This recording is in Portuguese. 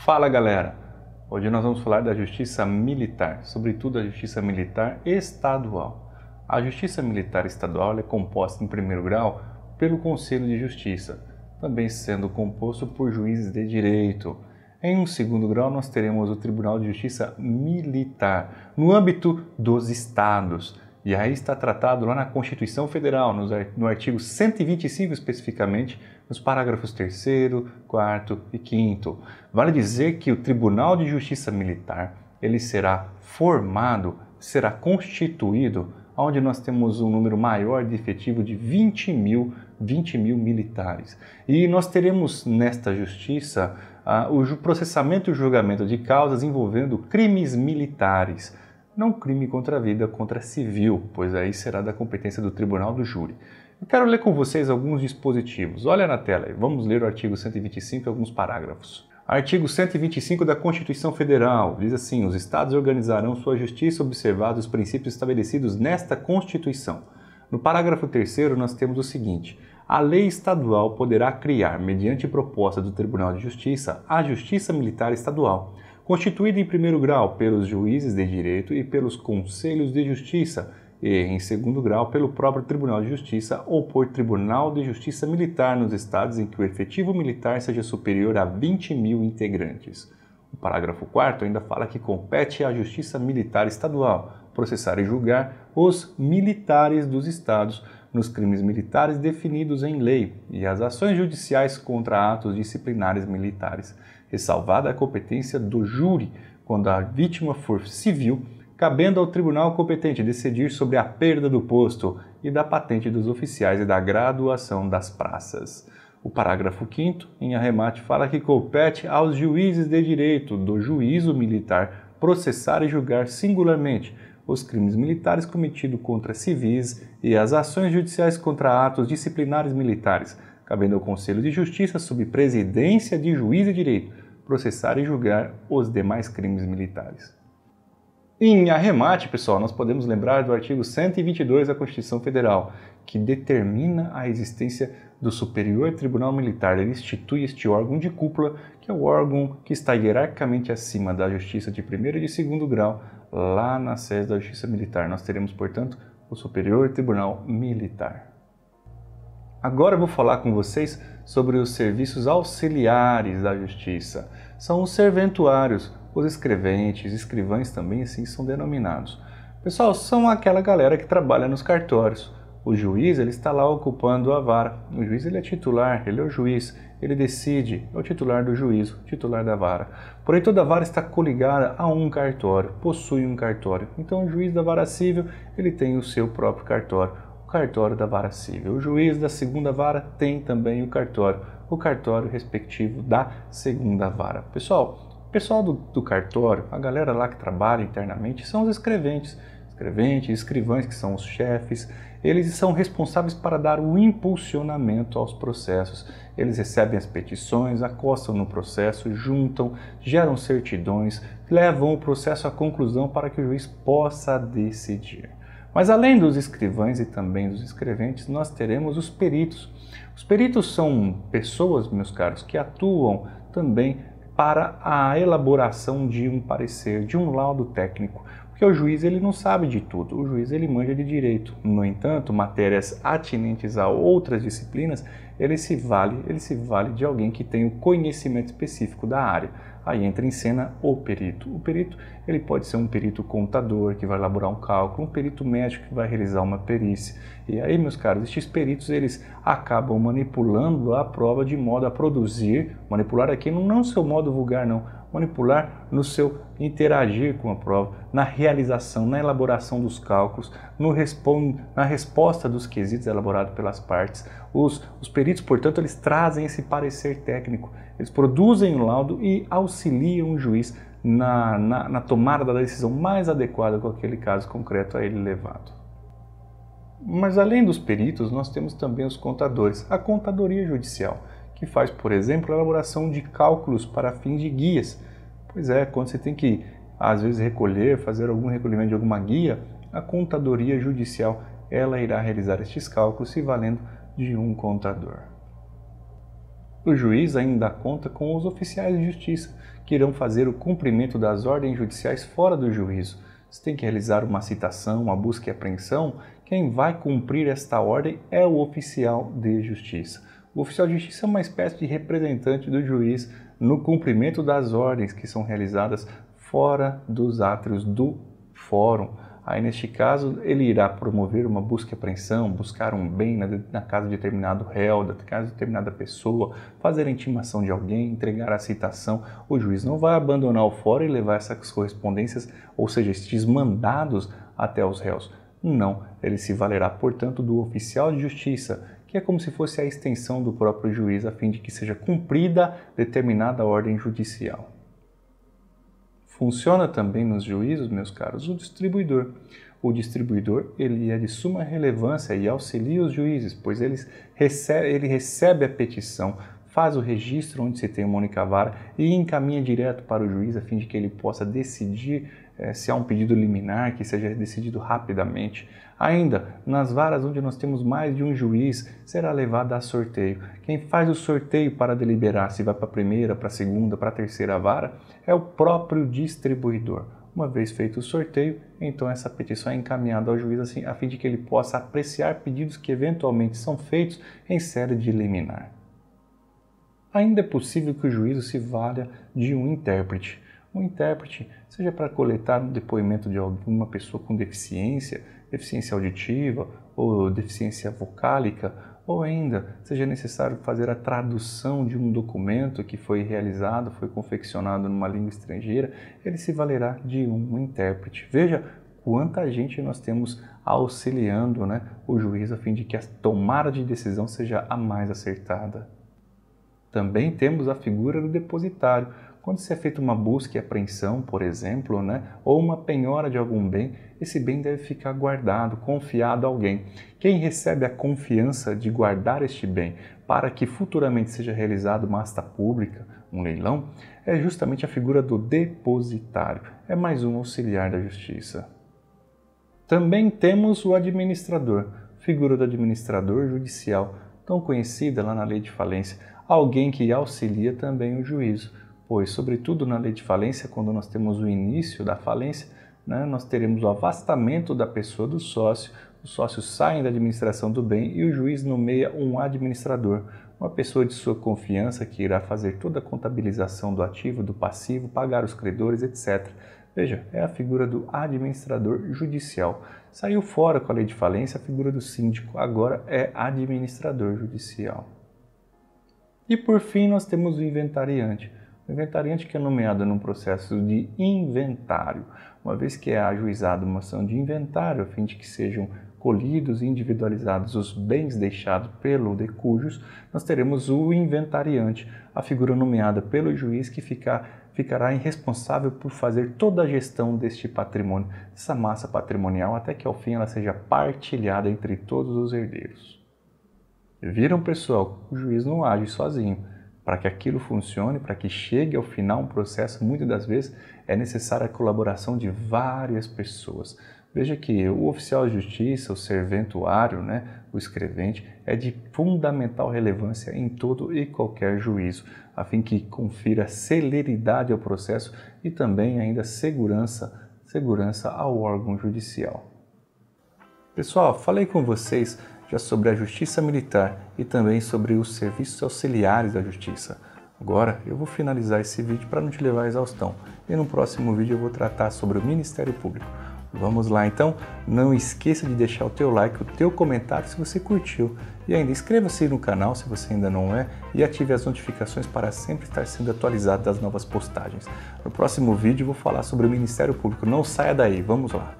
Fala galera! Hoje nós vamos falar da Justiça Militar, sobretudo a Justiça Militar Estadual. A Justiça Militar Estadual é composta em primeiro grau pelo Conselho de Justiça, também sendo composto por juízes de direito. Em um segundo grau nós teremos o Tribunal de Justiça Militar, no âmbito dos estados. E aí está tratado lá na Constituição Federal, no artigo 125 especificamente, nos parágrafos 3º, 4º e 5º. Vale dizer que o Tribunal de Justiça Militar, ele será formado, será constituído, onde nós temos um número maior de efetivo de 20 mil militares. E nós teremos nesta justiça o processamento e o julgamento de causas envolvendo crimes militares. Não crime contra a vida, contra civil, pois aí será da competência do Tribunal do Júri. Eu quero ler com vocês alguns dispositivos. Olha na tela, vamos ler o artigo 125 e alguns parágrafos. Artigo 125 da Constituição Federal diz assim: os Estados organizarão sua justiça observados os princípios estabelecidos nesta Constituição. No parágrafo 3º nós temos o seguinte: a lei estadual poderá criar, mediante proposta do Tribunal de Justiça, a Justiça Militar Estadual, constituída em primeiro grau pelos juízes de direito e pelos conselhos de justiça, e em segundo grau pelo próprio Tribunal de Justiça ou por Tribunal de Justiça Militar nos estados em que o efetivo militar seja superior a 20 mil integrantes. O parágrafo 4º ainda fala que compete à Justiça Militar Estadual processar e julgar os militares dos estados nos crimes militares definidos em lei e as ações judiciais contra atos disciplinares militares, ressalvada a competência do júri quando a vítima for civil, cabendo ao tribunal competente decidir sobre a perda do posto e da patente dos oficiais e da graduação das praças. O parágrafo 5º, em arremate, fala que compete aos juízes de direito do juízo militar processar e julgar singularmente os crimes militares cometidos contra civis e as ações judiciais contra atos disciplinares militares, cabendo ao Conselho de Justiça, sob presidência de juiz de direito, processar e julgar os demais crimes militares. Em arremate, pessoal, nós podemos lembrar do artigo 122 da Constituição Federal, que determina a existência do Superior Tribunal Militar. Ele institui este órgão de cúpula, que é o órgão que está hierarquicamente acima da Justiça de primeiro e de segundo grau, lá na sede da Justiça Militar. Nós teremos, portanto, o Superior Tribunal Militar. Agora eu vou falar com vocês sobre os serviços auxiliares da Justiça. São os serventuários, os escreventes, escrivães também assim são denominados. Pessoal, são aquela galera que trabalha nos cartórios. O juiz ele está lá ocupando a vara. O juiz ele é titular, ele é o juiz, ele decide, é o titular do juízo, titular da vara. Porém, toda vara está coligada a um cartório, possui um cartório. Então, o juiz da vara civil ele tem o seu próprio cartório, o cartório da vara civil. O juiz da segunda vara tem também o cartório respectivo da segunda vara. Pessoal, o pessoal do cartório, a galera lá que trabalha internamente, são os escreventes, escrivães, que são os chefes. Eles são responsáveis para dar o impulsionamento aos processos. Eles recebem as petições, acostam no processo, juntam, geram certidões, levam o processo à conclusão para que o juiz possa decidir. Mas além dos escrivães e também dos escreventes, nós teremos os peritos. Os peritos são pessoas, meus caros, que atuam também para a elaboração de um parecer, de um laudo técnico. Porque o juiz ele não sabe de tudo, o juiz ele manja de direito. No entanto, matérias atinentes a outras disciplinas, ele se vale de alguém que tem o conhecimento específico da área. Aí entra em cena o perito. O perito ele pode ser um perito contador que vai elaborar um cálculo, um perito médico que vai realizar uma perícia. E aí, meus caros, estes peritos eles acabam manipulando a prova de modo a produzir, manipular aqui não no seu modo vulgar não, manipular no seu interagir com a prova, na realização, na elaboração dos cálculos, na resposta dos quesitos elaborados pelas partes. Os peritos, portanto, eles trazem esse parecer técnico, eles produzem o laudo e auxiliam o juiz na tomada da decisão mais adequada com aquele caso concreto a ele levado. Mas além dos peritos, nós temos também os contadores, a contadoria judicial, que faz, por exemplo, a elaboração de cálculos para fins de guias. Pois é, quando você tem que, às vezes, fazer algum recolhimento de alguma guia, a contadoria judicial, ela irá realizar estes cálculos se valendo de um contador. O juiz ainda conta com os oficiais de justiça, que irão fazer o cumprimento das ordens judiciais fora do juízo. Se tem que realizar uma citação, uma busca e apreensão, quem vai cumprir esta ordem é o oficial de justiça. O oficial de justiça é uma espécie de representante do juiz no cumprimento das ordens que são realizadas fora dos átrios do fórum. Aí, neste caso, ele irá promover uma busca e apreensão, buscar um bem na casa de determinado réu, na casa de determinada pessoa, fazer a intimação de alguém, entregar a citação. O juiz não vai abandonar o fórum e levar essas correspondências, ou seja, estes mandados até os réus. Não, ele se valerá, portanto, do oficial de justiça, que é como se fosse a extensão do próprio juiz, a fim de que seja cumprida determinada ordem judicial. Funciona também nos juízos, meus caros, o distribuidor. O distribuidor ele é de suma relevância e auxilia os juízes, pois ele recebe a petição, faz o registro onde se tem uma única vara e encaminha direto para o juiz a fim de que ele possa decidir se há um pedido liminar, que seja decidido rapidamente. Ainda, nas varas onde nós temos mais de um juiz, será levado a sorteio. Quem faz o sorteio para deliberar se vai para a primeira, para a segunda, para a terceira vara, é o próprio distribuidor. Uma vez feito o sorteio, então essa petição é encaminhada ao juiz assim, a fim de que ele possa apreciar pedidos que eventualmente são feitos em sede de liminar. Ainda é possível que o juízo se valha de um intérprete. Um intérprete, seja para coletar o depoimento de alguma pessoa com deficiência auditiva ou deficiência vocálica, ou ainda seja necessário fazer a tradução de um documento que foi realizado, foi confeccionado numa língua estrangeira, ele se valerá de um intérprete. Veja quanta gente nós temos auxiliando, o juiz a fim de que a tomada de decisão seja a mais acertada. Também temos a figura do depositário. Quando se é feita uma busca e apreensão, por exemplo, ou uma penhora de algum bem, esse bem deve ficar guardado, confiado a alguém. Quem recebe a confiança de guardar este bem para que futuramente seja realizado uma asta pública, um leilão, é justamente a figura do depositário. É mais um auxiliar da justiça. Também temos o administrador, figura do administrador judicial, tão conhecida lá na lei de falência, alguém que auxilia também o juízo. Pois, sobretudo na lei de falência, quando nós temos o início da falência, nós teremos o afastamento da pessoa do sócio, os sócios saem da administração do bem e o juiz nomeia um administrador, uma pessoa de sua confiança que irá fazer toda a contabilização do ativo, do passivo, pagar os credores, etc. Veja, é a figura do administrador judicial. Saiu fora com a lei de falência a figura do síndico, agora é administrador judicial. E por fim nós temos o inventariante. O inventariante que é nomeado num processo de inventário, uma vez que é ajuizada uma ação de inventário, a fim de que sejam colhidos e individualizados os bens deixados pelo de cujos, nós teremos o inventariante, a figura nomeada pelo juiz que ficará responsável por fazer toda a gestão deste patrimônio, dessa massa patrimonial, até que ao fim ela seja partilhada entre todos os herdeiros. Viram, pessoal? O juiz não age sozinho. Para que aquilo funcione, para que chegue ao final um processo, muitas das vezes é necessária a colaboração de várias pessoas. Veja que o oficial de justiça, o serventuário, o escrevente, é de fundamental relevância em todo e qualquer juízo, a fim que confira celeridade ao processo e também ainda segurança ao órgão judicial. Pessoal, falei com vocês já sobre a justiça militar e também sobre os serviços auxiliares da justiça. Agora eu vou finalizar esse vídeo para não te levar à exaustão e no próximo vídeo eu vou tratar sobre o Ministério Público. Vamos lá então? Não esqueça de deixar o teu like, o teu comentário se você curtiu e ainda inscreva-se no canal se você ainda não é e ative as notificações para sempre estar sendo atualizado das novas postagens. No próximo vídeo eu vou falar sobre o Ministério Público. Não saia daí, vamos lá!